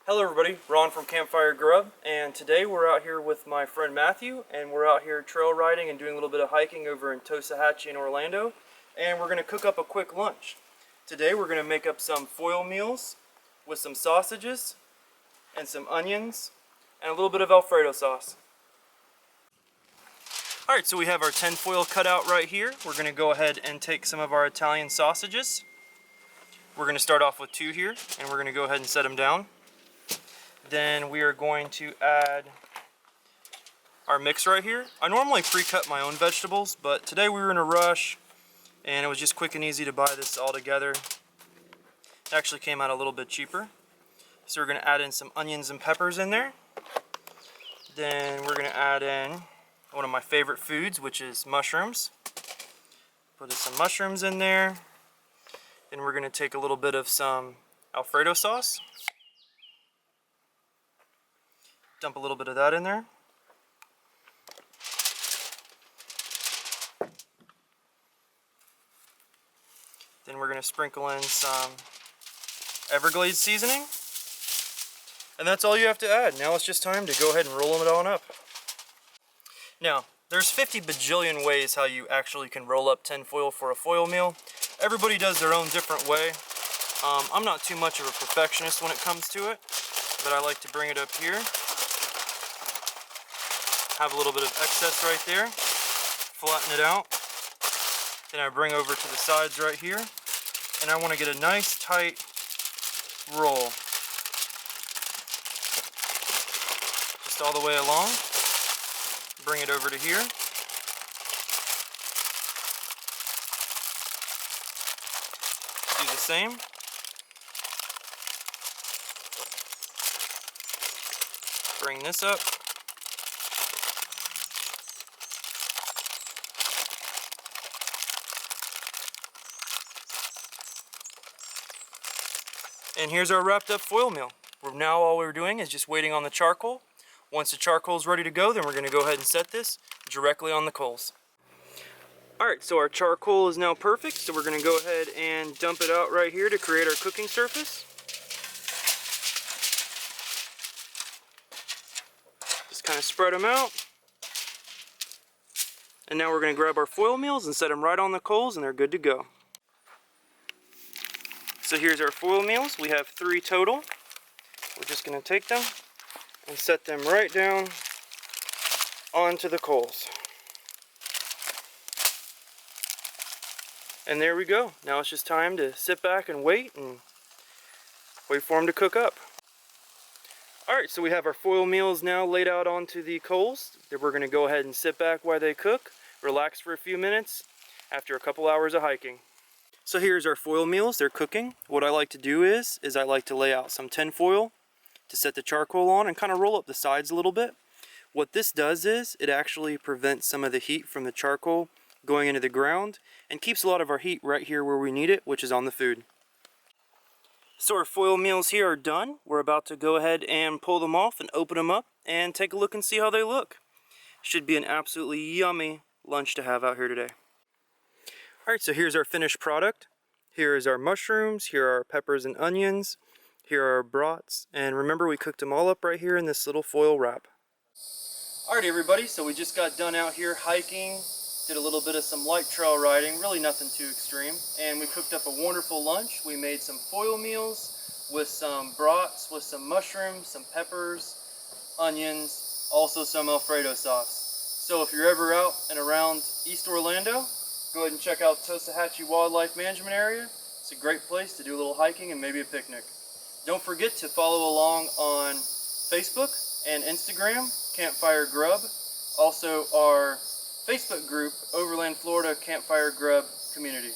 Hello everybody, Ron from CampFire Grub, and today we're out here with my friend Matthew, and we're out here trail riding and doing a little bit of hiking over in Tosahatchee in Orlando, and we're going to cook up a quick lunch. Today we're going to make up some foil meals with some sausages and some onions and a little bit of Alfredo sauce. Alright, so we have our tinfoil cut out right here. We're going to go ahead and take some of our Italian sausages. We're going to start off with 2 here, and we're going to go ahead and set them down. Then we are going to add our mix right here. I normally pre-cut my own vegetables, but today we were in a rush and it was just quick and easy to buy this all together. It actually came out a little bit cheaper. So we're going to add in some onions and peppers in there. Then we're going to add in one of my favorite foods, which is mushrooms. Put some mushrooms in there. Then we're going to take a little bit of some Alfredo sauce. Dump a little bit of that in there. Then we're going to sprinkle in some Everglades seasoning. And that's all you have to add. Now it's just time to go ahead and roll it on up. Now, there's 50 bajillion ways how you actually can roll up tinfoil for a foil meal. Everybody does their own different way. I'm not too much of a perfectionist when it comes to it, but I like to bring it up here. Have a little bit of excess right there, flatten it out. Then I bring over to the sides right here, and I want to get a nice tight roll. Just all the way along. Bring it over to here. Do the same. Bring this up. And here's our wrapped up foil meal. Now all we're doing is just waiting on the charcoal. Once the charcoal is ready to go, then we're going to go ahead and set this directly on the coals. Alright, so our charcoal is now perfect, so we're going to go ahead and dump it out right here to create our cooking surface. Just kind of spread them out. And now we're going to grab our foil meals and set them right on the coals, and they're good to go. So here's our foil meals. We have 3 total. We're just going to take them and set them right down onto the coals. And there we go. Now it's just time to sit back and wait for them to cook up. Alright, so we have our foil meals now laid out onto the coals. We're going to go ahead and sit back while they cook, relax for a few minutes after a couple hours of hiking. So here's our foil meals. They're cooking. What I like to do is I like to lay out some tin foil to set the charcoal on and kind of roll up the sides a little bit. What this does is it actually prevents some of the heat from the charcoal going into the ground and keeps a lot of our heat right here where we need it, which is on the food. So our foil meals here are done. We're about to go ahead and pull them off and open them up and take a look and see how they look. Should be an absolutely yummy lunch to have out here today. Alright, so here's our finished product. Here is our mushrooms, here are our peppers and onions, here are our brats, and remember we cooked them all up right here in this little foil wrap. Alright everybody, so we just got done out here hiking, did a little bit of some light trail riding, really nothing too extreme, and we cooked up a wonderful lunch. We made some foil meals with some brats, with some mushrooms, some peppers, onions, also some Alfredo sauce. So if you're ever out and around East Orlando, go ahead and check out Tosahatchee Wildlife Management Area. It's a great place to do a little hiking and maybe a picnic. Don't forget to follow along on Facebook and Instagram, CampFire Grub. Also our Facebook group, Overland Florida CampFire Grub Community.